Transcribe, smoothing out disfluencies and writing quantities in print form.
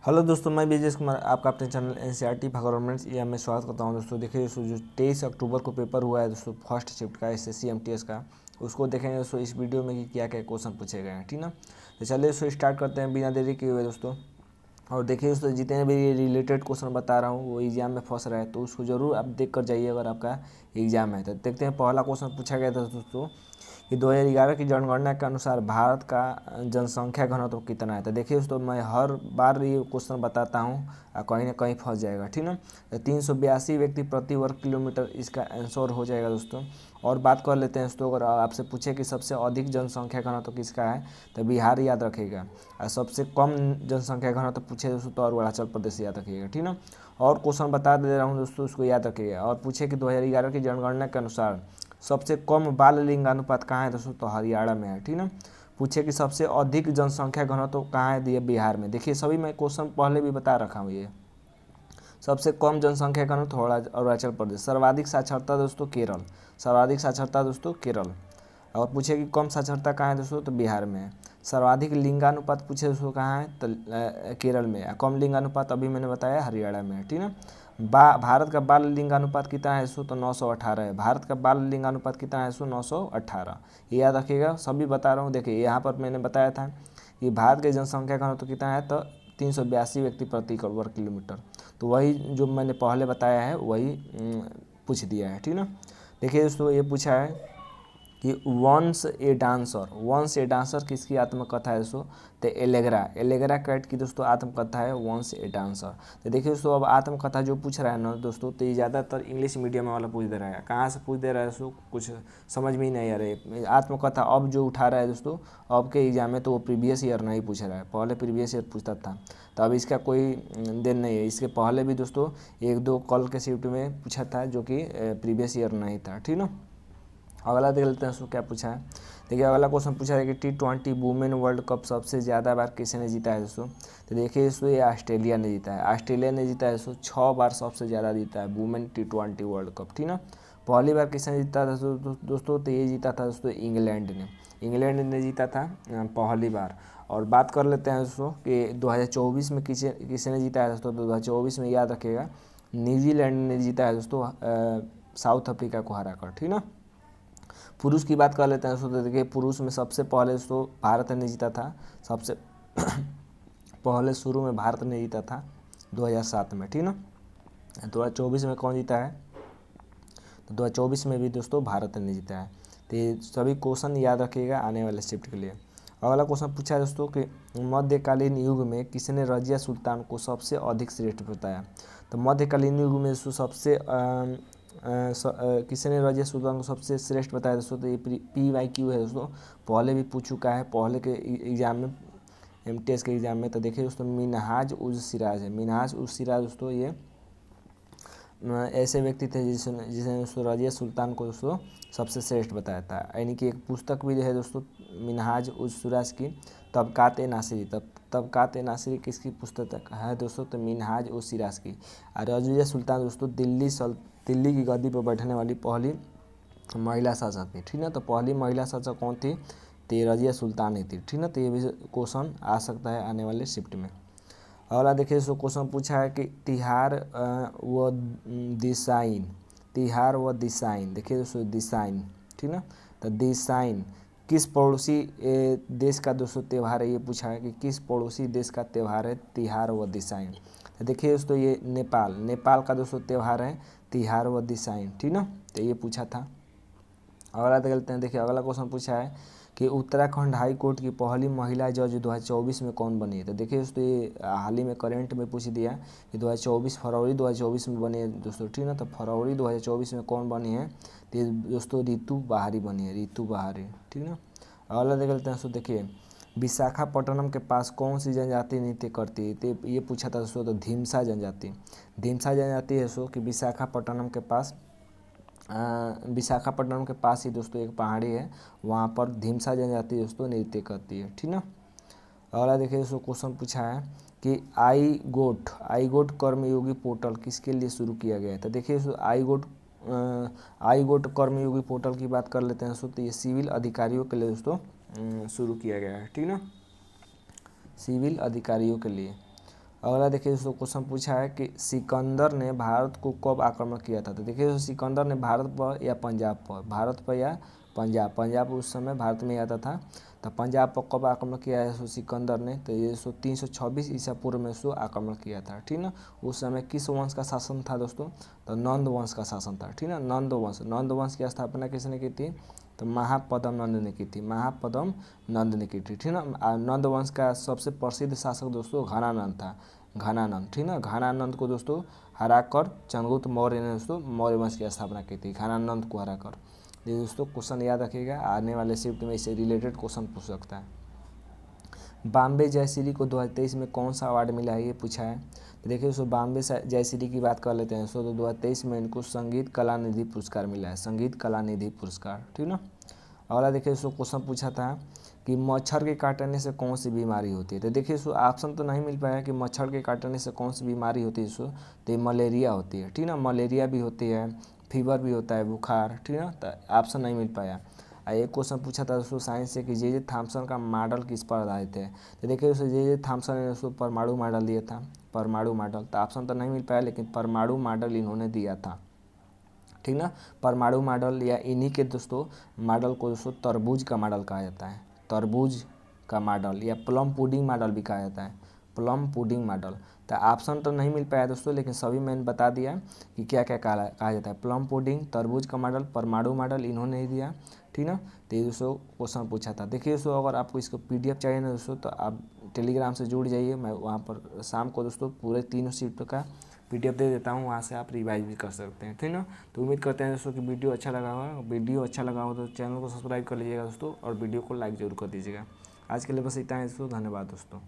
Hello दोस्तों, मैं विजय कुमार आपका अपने चैनल एनसीईआरटी गवर्नमेंट ईएम में स्वागत करता हूं। दोस्तों देखिए, दोस्तों जो 23 अक्टूबर को पेपर हुआ है दोस्तों फर्स्ट शिफ्ट का एसएससी एमटीएस का, उसको देखेंगे दोस्तों इस वीडियो में कि क्या क्या क्वेश्चन पूछे गए हैं। ठीक ना, तो चलिए दोस्तों स्टार्ट करते हैं बिना देरी किए हुए दोस्तों। और देखिए दोस्तों, जितने भी रिलेटेड क्वेश्चन बता रहा हूँ वो एग्जाम में फंस रहा है, तो उसको जरूर आप देख कर जाइए अगर आपका एग्जाम है। तो देखते हैं, पहला क्वेश्चन पूछा गया था दोस्तों कि 2011 की जनगणना के अनुसार भारत का जनसंख्या घनत्व कितना है। तो देखिए दोस्तों, मैं हर बार ये क्वेश्चन बताता हूँ, कहीं ना कहीं फंस जाएगा। ठीक ना, तो 382 व्यक्ति प्रति वर्ग किलोमीटर इसका आंसर हो जाएगा दोस्तों। और बात कर लेते हैं दोस्तों, अगर आपसे पूछे कि सबसे अधिक जनसंख्या घनत्व किसका है, तो बिहार याद रखिएगा। और सबसे कम जनसंख्या घनत्व पूछे दोस्तों तो अरुणाचल प्रदेश याद रखिएगा। ठीक ना, और क्वेश्चन बता दे रहा हूँ दोस्तों, उसको याद रखिएगा। और पूछे कि 2011 की जनगणना के अनुसार सबसे कम बाल लिंगानुपात कहाँ है दोस्तों, तो हरियाणा में है। ठीक ना, पूछे कि सबसे अधिक जनसंख्या घनत्व कहाँ है, दिए बिहार में। देखिए सभी मैं क्वेश्चन पहले भी बता रखा हूँ। ये सबसे कम जनसंख्या घनत्व अरुणाचल प्रदेश। सर्वाधिक साक्षरता दोस्तों केरल, सर्वाधिक साक्षरता दोस्तों केरल। और पूछे कि कम साक्षरता कहाँ है दोस्तों, तो बिहार में है। सर्वाधिक लिंगानुपात पूछे दोस्तों कहाँ है, तो केरल में है। कम लिंगानुपात अभी मैंने बताया हरियाणा में है। ठीक ना, भारत का बाल लिंगानुपात कितना है दोस्तों, तो 918 है। भारत का बाल लिंगानुपात कितना है दोस्तों, 918। ये याद रखिएगा, सभी बता रहा हूँ। देखिए यहाँ पर मैंने बताया था कि भारत की जनसंख्या घनत्व कितना है, तो 382 व्यक्ति प्रति वर्ग किलोमीटर। तो वही जो मैंने पहले बताया है वही पूछ दिया है। ठीक ना, देखिए दोस्तों, ये पूछा है कि वंस ए डांसर किसकी आत्मकथा है दोस्तों, तो एलेग्रा, एलेग्रा कैट की दोस्तों आत्मकथा है वंस ए डांसर। तो देखिए दोस्तों, अब आत्मकथा जो पूछ रहा है ना दोस्तों, तो ये ज़्यादातर इंग्लिश मीडियम वाला पूछ दे रहा है। कहाँ से पूछ दे रहा है दोस्तों, कुछ समझ में ही नहीं आ रहा है। आत्मकथा अब जो उठा रहा है दोस्तों, अब के एग्जाम में तो वो प्रीवियस ईयर नहीं पूछ रहा है, पहले प्रीवियस ईयर पूछता था। तो अब इसका कोई देन नहीं है। इसके पहले भी दोस्तों एक दो कल के शिफ्ट में पूछा था जो कि प्रीवियस ईयर नहीं था। ठीक ना, अगला देख लेते हैं उसको क्या पूछा है। देखिए अगला क्वेश्चन पूछा है कि T20 वुमेन वर्ल्ड कप सबसे ज़्यादा बार किसने जीता है दोस्तों। तो देखिए इसमें ये ऑस्ट्रेलिया ने जीता है। ऑस्ट्रेलिया ने जीता है दोस्तों 6 बार सबसे ज़्यादा जीता है वुमेन T20 वर्ल्ड कप। ठीक ना, पहली बार किसने जीता था दोस्तों, तो ये जीता था दोस्तों इंग्लैंड ने। इंग्लैंड ने जीता था पहली बार। और बात कर लेते हैं दोस्तों कि 2024 में किसने जीता है दोस्तों, तो 2024 में याद रखिएगा न्यूजीलैंड ने जीता है दोस्तों साउथ अफ्रीका को हरा कर। ठीक ना, पुरुष की बात कर लेते हैं दोस्तों। देखिए पुरुष में सबसे पहले दोस्तों भारत ने जीता था, सबसे पहले शुरू में भारत ने जीता था 2007 में। ठीक ना, 2024 में कौन जीता है, तो 2024 में भी दोस्तों भारत ने जीता है। तो ये सभी क्वेश्चन याद रखिएगा आने वाले शिफ्ट के लिए। अगला क्वेश्चन पूछा है दोस्तों कि मध्यकालीन युग में किसने रजिया सुल्तान को सबसे अधिक श्रेष्ठ बताया। तो मध्यकालीन युग में दोस्तों सबसे किसने रजिया सुल्तान को सबसे श्रेष्ठ बताया दोस्तों, तो ये PYQ है दोस्तों, पहले भी पूछ चुका है पहले के एग्जाम में, एमटीएस के एग्जाम में। तो देखिए दोस्तों मिनहाज उज सिराज है। मिनहाज उज सिराज दोस्तों ये ऐसे व्यक्ति थे जिसने दोस्तों रजिया सुल्तान को दोस्तों सबसे श्रेष्ठ बताया था। यानी कि एक पुस्तक भी है दोस्तों मिनहाज उज सिराज की, तबकात ए नासिरी। तबकात ए नासिरी किसकी पुस्तक है दोस्तों, तो मिनहाज उज सिराज की। और रजिया सुल्तान दोस्तों दिल्ली की गद्दी पर बैठने वाली पहली महिला शासक थी। ठीक ना, तो पहली महिला शासक कौन थी, तो रजिया सुल्तान ही थी। ठीक ना, तो ये भी क्वेश्चन आ सकता है आने वाले शिफ्ट में। अगला देखिए सो क्वेश्चन पूछा है कि तिहार व दिसाइन, तिहार व दिसाइन। देखिए दोस्तों दिसाइन, ठीक ना, तो दिसाइन किस पड़ोसी देश का दोस्तों त्यौहार है, ये पूछा है कि किस पड़ोसी देश का त्यौहार है तिहार व दिसाइन। तो देखिए दोस्तों ये नेपाल का दोस्तों त्यौहार है तिहार व दिसाइन। ठीक ना, तो ये पूछा था। अगला देखते हैं। देखिए अगला क्वेश्चन पूछा है कि उत्तराखंड हाई कोर्ट की पहली महिला जज 2024 में कौन बनी है। तो देखिए दोस्तों ये हाल ही में करेंट में पूछ दिया कि 2024 फरवरी 2024 में बनी है दोस्तों। ठीक ना, तो फरवरी 2024 में कौन बनी है, तो दोस्तों रितु बहारी बनी है, रितु बहारी। ठीक ना, अगला देख लेते हैं दोस्तों। देखिए विशाखापट्टनम के पास कौन सी जनजाति नृत्य करती है, तो ये पूछा था दोस्तों, तो ढीमसा जनजाति। ढीमसा जनजाति है दोस्तों कि विशाखापट्टनम के पास विशाखापट्टनम के पास ही दोस्तों एक पहाड़ी है, वहाँ पर ढीमसा जनजाति दोस्तों नृत्य करती है। ठीक ना, अगला देखिए दोस्तों क्वेश्चन पूछा है कि आई गोट कर्मयोगी पोर्टल किसके लिए शुरू किया गया है। तो देखिए दोस्तों आई गोट कर्मयोगी पोर्टल की बात कर लेते हैं दोस्तों, तो ये सिविल अधिकारियों के लिए दोस्तों शुरू किया गया है। ठीक ना, सिविल अधिकारियों के लिए। अगला देखिए दोस्तों क्वेश्चन पूछा है कि सिकंदर ने भारत को कब आक्रमण किया था। तो देखिए दोस्तों सिकंदर ने भारत पर या पंजाब पर, भारत पर या पंजाब, पंजाब उस समय भारत में आता था, तो पंजाब पर कब आक्रमण किया है सिकंदर ने। तो ये 326 ईसा पूर्व में आक्रमण किया था, ठीक ना। उस समय किस वंश का शासन था दोस्तों, तो नंद वंश का शासन था, ठीक ना। नंद वंश की स्थापना किसने की थी, तो महापद्म नंद ने की थी, महापद्म नंद ने की थी, ठीक ना। नंद वंश का सबसे प्रसिद्ध शासक दोस्तों घनानंद था, घनानंद, ठीक ना। घनानंद को दोस्तों हराकर चंद्रगुप्त मौर्य ने दोस्तों मौर्य वंश की स्थापना की थी, घनानंद को हराकर। ये दोस्तों क्वेश्चन याद रखिएगा, आने वाले शिफ्ट में इससे रिलेटेड क्वेश्चन पूछ सकता है। बॉम्बे जयश्री को 2023 में कौन सा अवार्ड मिला है, ये पूछा है। तो देखिए दोस्तों बॉम्बे जयश्री की बात कर लेते हैं दोस्तों, तो 2023 में इनको संगीत कला निधि पुरस्कार मिला है, संगीत कला निधि पुरस्कार, ठीक ना। अगला देखिए दोस्तों क्वेश्चन पूछा था कि मच्छर के काटने से कौन सी बीमारी होती है। तो देखिए दोस्तों ऑप्शन तो नहीं मिल पाया कि मच्छर के काटने से कौन सी बीमारी होती है दोस्तों, तो ये मलेरिया होती है, ठीक ना। मलेरिया भी होती है, फीवर भी होता है, बुखार, ठीक ना। तो ऑप्शन नहीं मिल पाया। एक क्वेश्चन पूछा था दोस्तों साइंस से कि जे थॉम्सन का मॉडल किस पर आधारित है। तो देखिए दोस्तों जे थॉम्सन ने दोस्तों परमाणु मॉडल दिया था, परमाणु मॉडल। तो ऑप्शन तो नहीं मिल पाया, लेकिन परमाणु मॉडल इन्होंने दिया था, ठीक ना। परमाणु मॉडल या इन्हीं के दोस्तों मॉडल को दोस्तों तरबूज का मॉडल कहा जाता है, तरबूज का मॉडल, या प्लम पुडिंग मॉडल भी कहा जाता है, प्लम पुडिंग मॉडल। तो ऑप्शन तो नहीं मिल पाया दोस्तों, लेकिन सभी मैंने बता दिया कि क्या क्या कहा जाता है। प्लम पुडिंग, तरबूज का मॉडल, परमाणु मॉडल इन्होंने ही दिया, ठीक ना। तो ये दोस्तों क्वेश्चन पूछा था। देखिए दोस्तों अगर आपको इसको PDF चाहिए ना दोस्तों, तो आप टेलीग्राम से जुड़ जाइए, मैं वहाँ पर शाम को दोस्तों पूरे 3 शिफ्ट का PDF दे देता हूँ, वहाँ से आप रिवाइज भी कर सकते हैं, ठीक ना। तो उम्मीद करते हैं दोस्तों कि वीडियो अच्छा लगा होगा। वीडियो अच्छा लगा हो तो चैनल को सब्सक्राइब कर लीजिएगा दोस्तों, और वीडियो को लाइक जरूर कर दीजिएगा। आज के लिए बस इतना है दोस्तों, धन्यवाद दोस्तों।